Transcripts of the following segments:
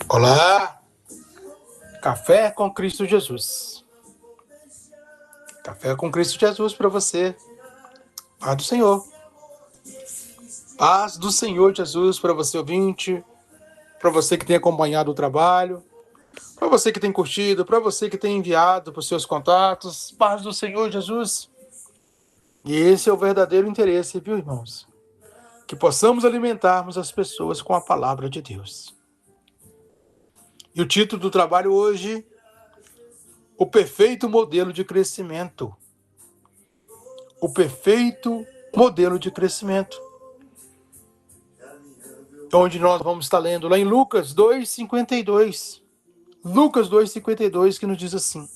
Olá, Café com Cristo Jesus. Café com Cristo Jesus para você. Paz do Senhor. Paz do Senhor Jesus para você, ouvinte, para você que tem acompanhado o trabalho, para você que tem curtido, para você que tem enviado para os seus contatos. Paz do Senhor Jesus. E esse é o verdadeiro interesse, viu, irmãos? Que possamos alimentarmos as pessoas com a palavra de Deus. E o título do trabalho hoje: O perfeito modelo de crescimento. O perfeito modelo de crescimento. Onde nós vamos estar lendo lá em Lucas 2:52. Lucas 2:52, que nos diz assim: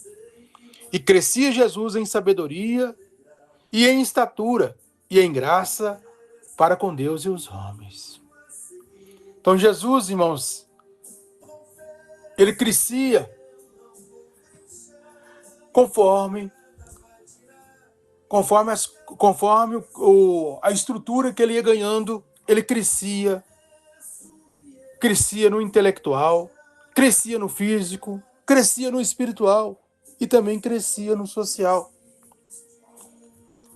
E crescia Jesus em sabedoria e em estatura e em graça para com Deus e os homens. Então Jesus, irmãos, ele crescia conforme a estrutura que ele ia ganhando. Ele crescia no intelectual, crescia no físico, crescia no espiritual e também crescia no social.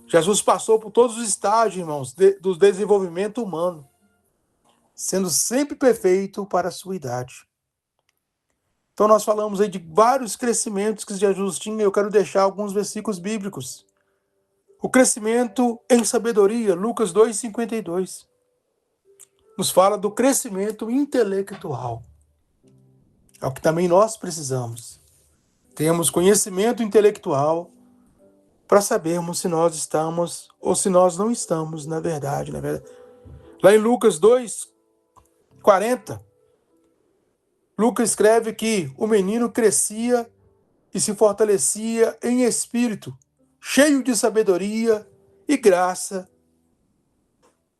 Jesus passou por todos os estágios, irmãos, do desenvolvimento humano, sendo sempre perfeito para a sua idade. Então nós falamos aí de vários crescimentos que Jesus tinha. Eu quero deixar alguns versículos bíblicos. O crescimento em sabedoria, Lucas 2:52, nos fala do crescimento intelectual. É o que também nós precisamos. Temos conhecimento intelectual para sabermos se nós estamos ou se nós não estamos, na verdade. Lá em Lucas 2:40, Lucas escreve que o menino crescia e se fortalecia em espírito, cheio de sabedoria e graça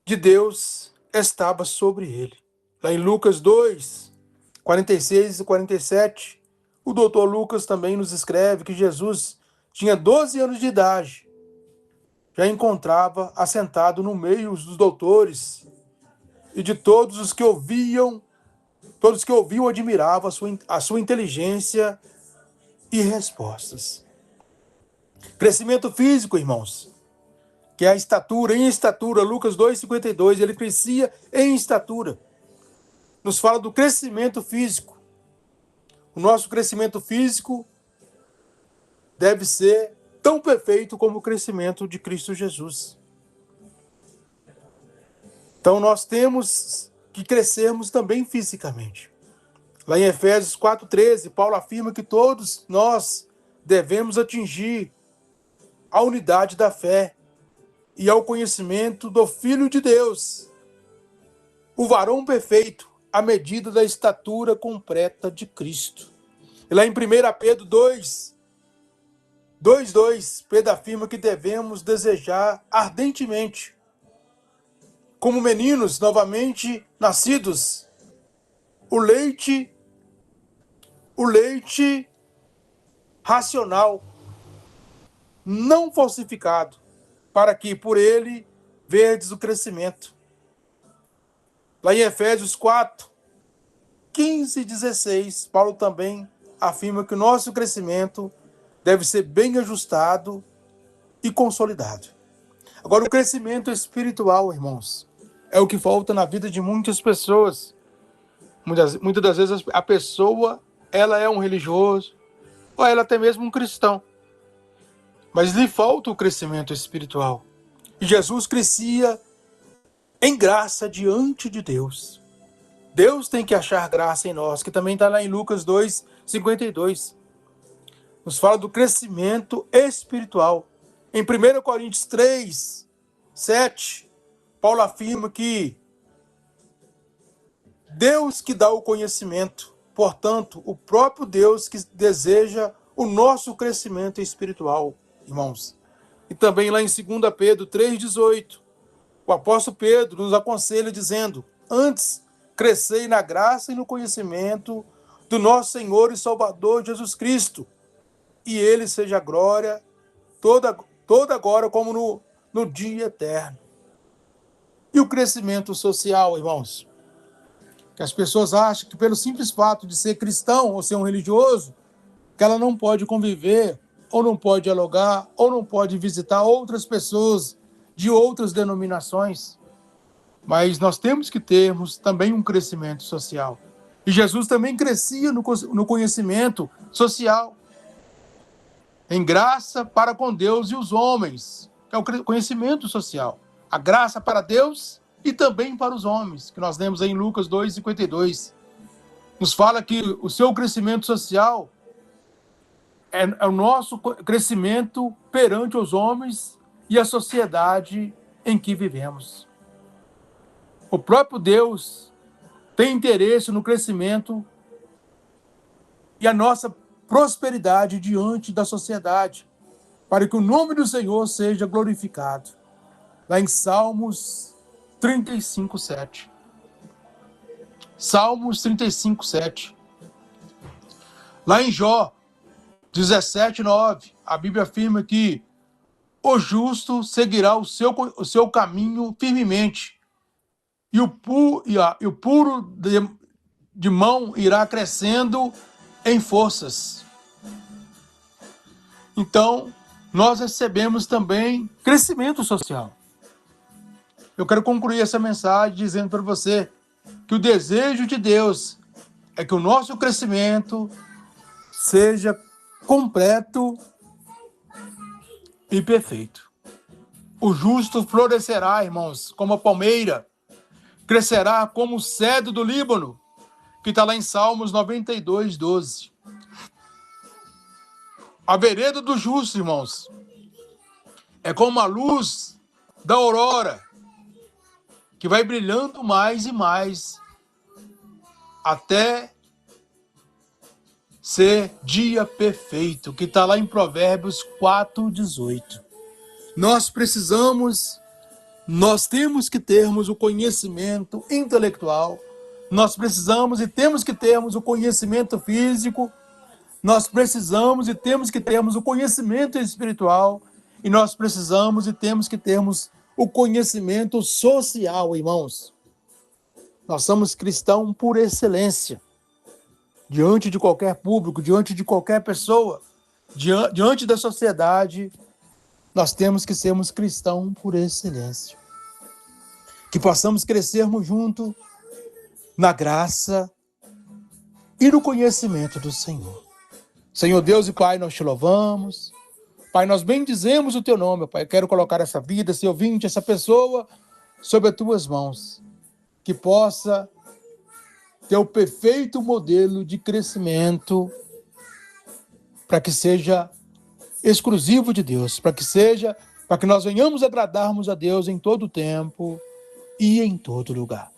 de Deus estava sobre ele. Lá em Lucas 2:46 e 47, o doutor Lucas também nos escreve que Jesus tinha 12 anos de idade. Já encontrava assentado no meio dos doutores e de todos que ouviam admiravam a sua inteligência e respostas. Crescimento físico, irmãos, que é a estatura. Em estatura, Lucas 2:52, ele crescia em estatura. Nos fala do crescimento físico. O nosso crescimento físico deve ser tão perfeito como o crescimento de Cristo Jesus. Então nós temos que crescermos também fisicamente. Lá em Efésios 4:13, Paulo afirma que todos nós devemos atingir a unidade da fé e ao conhecimento do Filho de Deus, o varão perfeito, à medida da estatura completa de Cristo. E lá em 1 Pedro 2:2, Pedro afirma que devemos desejar ardentemente, como meninos novamente nascidos, o leite racional, não falsificado, para que por ele verdes o crescimento. Lá em Efésios 4:15 e 16, Paulo também afirma que o nosso crescimento deve ser bem ajustado e consolidado. Agora, o crescimento espiritual, irmãos, é o que falta na vida de muitas pessoas. Muitas das vezes a pessoa, ela é um religioso, ou ela até mesmo um cristão, mas lhe falta o crescimento espiritual. E Jesus crescia em graça diante de Deus. Deus tem que achar graça em nós, que também está lá em Lucas 2:52. Nos fala do crescimento espiritual. Em 1 Coríntios 3:7, Paulo afirma que Deus que dá o conhecimento, portanto, o próprio Deus que deseja o nosso crescimento espiritual, irmãos. E também lá em 2 Pedro 3:18, o apóstolo Pedro nos aconselha dizendo: antes, crescei na graça e no conhecimento do nosso Senhor e Salvador Jesus Cristo, e ele seja a glória toda agora como no dia eterno. E o crescimento social, irmãos? Que as pessoas acham que pelo simples fato de ser cristão ou ser um religioso, que ela não pode conviver, ou não pode dialogar, ou não pode visitar outras pessoas de outras denominações. Mas nós temos que termos também um crescimento social. E Jesus também crescia no conhecimento social, em graça para com Deus e os homens, que é o conhecimento social. A graça para Deus e também para os homens, que nós lemos aí em Lucas 2:52. Nos fala que o seu crescimento social é o nosso crescimento perante os homens e a sociedade em que vivemos. O próprio Deus tem interesse no crescimento e a nossa prosperidade diante da sociedade, para que o nome do Senhor seja glorificado. Lá em Salmos 35:7. Salmos 35:7. Lá em Jó 17:9, a Bíblia afirma que o justo seguirá o seu caminho firmemente, e o puro de mão irá crescendo em forças. Então, nós recebemos também crescimento social. Eu quero concluir essa mensagem dizendo para você que o desejo de Deus é que o nosso crescimento seja completo e perfeito. O justo florescerá, irmãos, como a palmeira, crescerá como o cedro do Líbano, que está lá em Salmos 92:12. A vereda do justo, irmãos, é como a luz da aurora, que vai brilhando mais e mais, até ser dia perfeito, que está lá em Provérbios 4:18. Nós temos que termos o conhecimento intelectual, nós precisamos e temos que termos o conhecimento físico, nós precisamos e temos que termos o conhecimento espiritual, e nós precisamos e temos que termos o conhecimento social, irmãos. Nós somos cristãos por excelência. Diante de qualquer público, diante de qualquer pessoa, diante da sociedade, nós temos que sermos cristãos por excelência. Que possamos crescermos junto na graça e no conhecimento do Senhor. Senhor Deus e Pai, nós te louvamos. Pai, nós bendizemos o teu nome, Pai. Eu quero colocar essa vida, esse ouvinte, essa pessoa, sobre as tuas mãos. Que possa ter o perfeito modelo de crescimento, para que seja exclusivo de Deus, para que nós venhamos agradarmos a Deus em todo tempo e em todo lugar.